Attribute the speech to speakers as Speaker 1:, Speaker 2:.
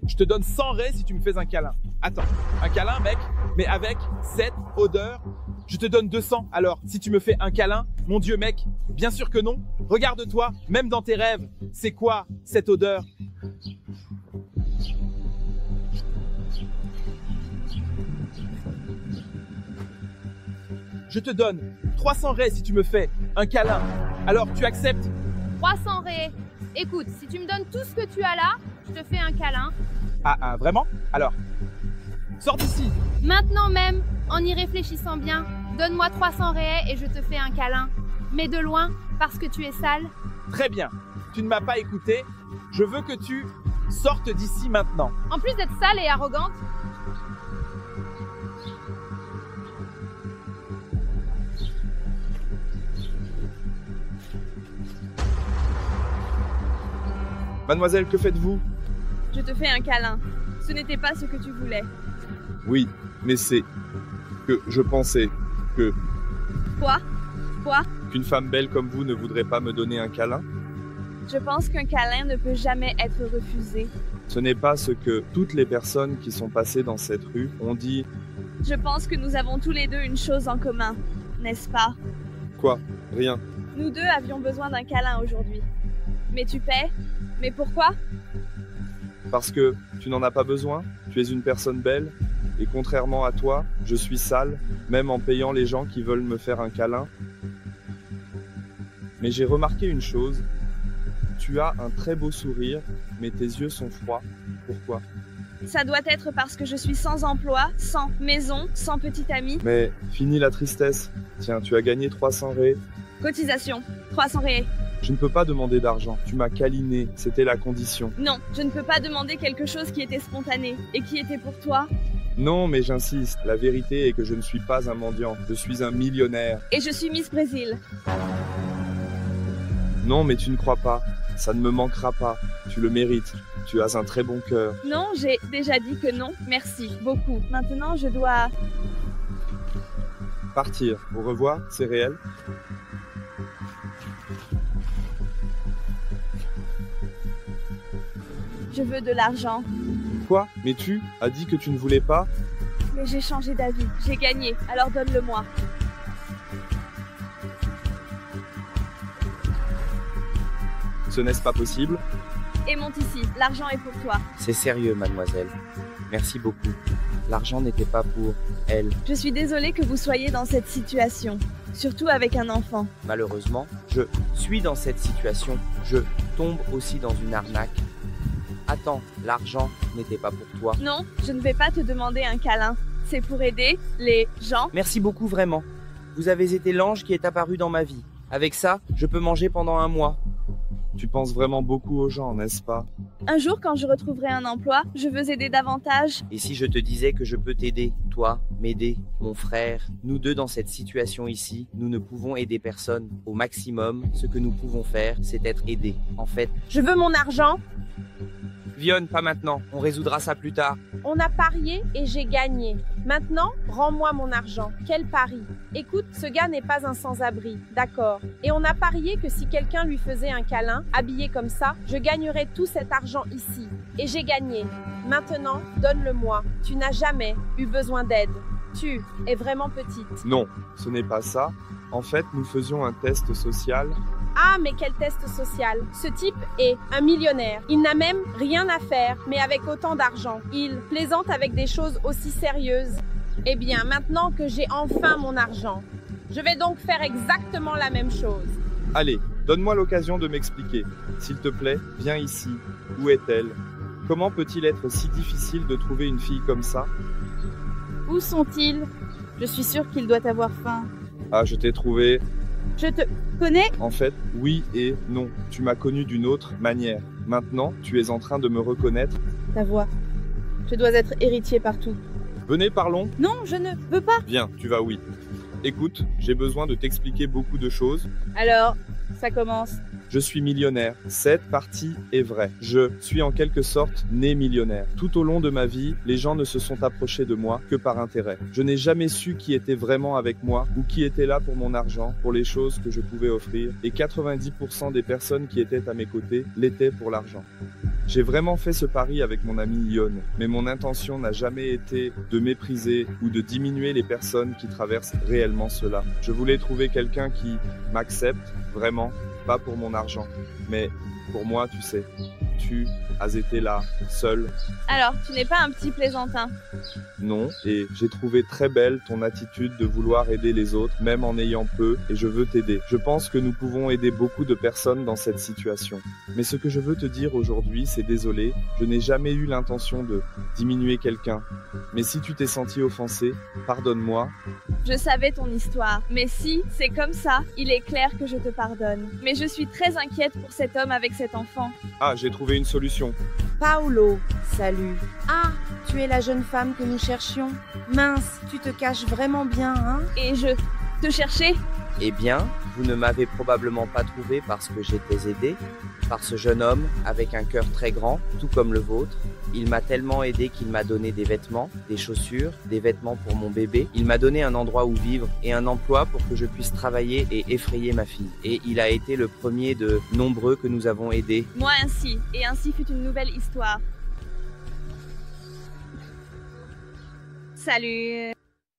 Speaker 1: Je te donne 100 raies si tu me fais un câlin. Attends, un câlin, mec, mais avec cette odeur. Je te donne 200. Alors, si tu me fais un câlin, mon Dieu, mec, bien sûr que non. Regarde-toi, même dans tes rêves. C'est quoi cette odeur? Je te donne 300 raies si tu me fais un câlin. Alors, tu acceptes?
Speaker 2: 300 raies. Écoute, si tu me donnes tout ce que tu as là, je te fais un câlin.
Speaker 1: Ah, vraiment? Alors, sors d'ici.
Speaker 2: Maintenant même, en y réfléchissant bien, donne-moi 300 raies et je te fais un câlin. Mais de loin, parce que tu es sale.
Speaker 1: Très bien. Tu ne m'as pas écouté. Je veux que tu sortes d'ici maintenant.
Speaker 2: En plus d'être sale et arrogante,
Speaker 1: Mademoiselle, que faites-vous?
Speaker 3: Je te fais un câlin. Ce n'était pas ce que tu voulais.
Speaker 4: Oui, mais c'est que je pensais que
Speaker 3: Quoi?
Speaker 4: qu'une femme belle comme vous ne voudrait pas me donner un câlin.
Speaker 3: Je pense qu'un câlin ne peut jamais être refusé.
Speaker 4: Ce n'est pas ce que toutes les personnes qui sont passées dans cette rue ont dit.
Speaker 3: Je pense que nous avons tous les deux une chose en commun, n'est-ce pas?
Speaker 4: Quoi? Rien.
Speaker 3: Nous deux avions besoin d'un câlin aujourd'hui. Mais tu paies? Mais pourquoi?
Speaker 4: Parce que tu n'en as pas besoin, tu es une personne belle, et contrairement à toi, je suis sale, même en payant les gens qui veulent me faire un câlin. Mais j'ai remarqué une chose, tu as un très beau sourire, mais tes yeux sont froids. Pourquoi?
Speaker 3: Ça doit être parce que je suis sans emploi, sans maison, sans petit ami.
Speaker 4: Mais fini la tristesse. Tiens, tu as gagné 300 raies.
Speaker 3: Cotisation, 300 raies.
Speaker 4: Je ne peux pas demander d'argent, tu m'as câliné, c'était la condition.
Speaker 3: Non, je ne peux pas demander quelque chose qui était spontané et qui était pour toi.
Speaker 4: Non, mais j'insiste, la vérité est que je ne suis pas un mendiant, je suis un millionnaire.
Speaker 3: Et je suis Miss Brésil.
Speaker 4: Non, mais tu ne crois pas, ça ne me manquera pas, tu le mérites, tu as un très bon cœur.
Speaker 3: Non, j'ai déjà dit que non, merci, beaucoup. Maintenant, je dois...
Speaker 4: Partir, au revoir, c'est réel?
Speaker 3: Je veux de l'argent.
Speaker 4: Quoi? Mais tu as dit que tu ne voulais pas?
Speaker 3: Mais j'ai changé d'avis, j'ai gagné, alors donne-le-moi.
Speaker 4: Ce n'est-ce pas possible?
Speaker 3: Et monte ici, l'argent est pour toi.
Speaker 5: C'est sérieux, mademoiselle. Merci beaucoup. L'argent n'était pas pour elle.
Speaker 3: Je suis désolée que vous soyez dans cette situation, surtout avec un enfant.
Speaker 5: Malheureusement, je suis dans cette situation. Je tombe aussi dans une arnaque. Attends, l'argent n'était pas pour toi.
Speaker 3: Non, je ne vais pas te demander un câlin. C'est pour aider les gens.
Speaker 5: Merci beaucoup, vraiment. Vous avez été l'ange qui est apparu dans ma vie. Avec ça, je peux manger pendant un mois.
Speaker 4: Tu penses vraiment beaucoup aux gens, n'est-ce pas?
Speaker 3: Un jour, quand je retrouverai un emploi, je veux aider davantage.
Speaker 5: Et si je te disais que je peux t'aider, toi, m'aider, mon frère, nous deux dans cette situation ici, nous ne pouvons aider personne. Au maximum, ce que nous pouvons faire, c'est être aidés. En fait,
Speaker 6: Je veux mon argent.
Speaker 5: Vionne, pas maintenant. On résoudra ça plus tard.
Speaker 6: On a parié et j'ai gagné. Maintenant, rends-moi mon argent. Quel pari? Écoute, ce gars n'est pas un sans-abri, d'accord. Et on a parié que si quelqu'un lui faisait un câlin, habillé comme ça, je gagnerais tout cet argent ici. Et j'ai gagné. Maintenant, donne-le-moi. Tu n'as jamais eu besoin d'aide. Tu es vraiment petite.
Speaker 4: Non, ce n'est pas ça. En fait, nous faisions un test social.
Speaker 6: Ah, mais quel test social. Ce type est un millionnaire. Il n'a même rien à faire, mais avec autant d'argent. Il plaisante avec des choses aussi sérieuses. Eh bien, maintenant que j'ai enfin mon argent, je vais donc faire exactement la même chose.
Speaker 4: Allez, donne-moi l'occasion de m'expliquer. S'il te plaît, viens ici. Où est-elle? Comment peut-il être si difficile de trouver une fille comme ça?
Speaker 6: Où sont-ils? Je suis sûre qu'il doit avoir faim.
Speaker 4: Ah, je t'ai trouvé.
Speaker 6: Je te connais?
Speaker 4: En fait, oui et non. Tu m'as connu d'une autre manière. Maintenant, tu es en train de me reconnaître.
Speaker 6: Ta voix. Je dois être héritier partout.
Speaker 4: Venez, parlons.
Speaker 6: Non, je ne veux pas.
Speaker 4: Viens, tu vas oui. Écoute, j'ai besoin de t'expliquer beaucoup de choses.
Speaker 6: Alors, ça commence.
Speaker 4: Je suis millionnaire. Cette partie est vraie. Je suis en quelque sorte né millionnaire. Tout au long de ma vie, les gens ne se sont approchés de moi que par intérêt. Je n'ai jamais su qui était vraiment avec moi ou qui était là pour mon argent, pour les choses que je pouvais offrir. Et 90% des personnes qui étaient à mes côtés l'étaient pour l'argent. J'ai vraiment fait ce pari avec mon ami Ion, mais mon intention n'a jamais été de mépriser ou de diminuer les personnes qui traversent réellement cela. Je voulais trouver quelqu'un qui m'accepte vraiment, pas pour mon argent, mais pour moi, tu sais. Tu as été là, seul.
Speaker 3: Alors, tu n'es pas un petit plaisantin.
Speaker 4: Non, et j'ai trouvé très belle ton attitude de vouloir aider les autres, même en ayant peu, et je veux t'aider. Je pense que nous pouvons aider beaucoup de personnes dans cette situation. Mais ce que je veux te dire aujourd'hui, c'est désolé, je n'ai jamais eu l'intention de diminuer quelqu'un. Mais si tu t'es senti offensé, pardonne-moi.
Speaker 3: Je savais ton histoire. Mais si, c'est comme ça, il est clair que je te pardonne. Mais je suis très inquiète pour cet homme avec cet enfant.
Speaker 4: Ah, j'ai trouvé une solution.
Speaker 7: Paolo, salut. Ah, tu es la jeune femme que nous cherchions. Mince, tu te caches vraiment bien, hein?
Speaker 3: Et je te cherchais?
Speaker 5: Eh bien, vous ne m'avez probablement pas trouvé parce que j'étais aidé par ce jeune homme avec un cœur très grand, tout comme le vôtre. Il m'a tellement aidé qu'il m'a donné des vêtements, des chaussures, des vêtements pour mon bébé. Il m'a donné un endroit où vivre et un emploi pour que je puisse travailler et effrayer ma fille. Et il a été le premier de nombreux que nous avons aidés.
Speaker 3: Moi ainsi, et ainsi fut une nouvelle histoire. Salut.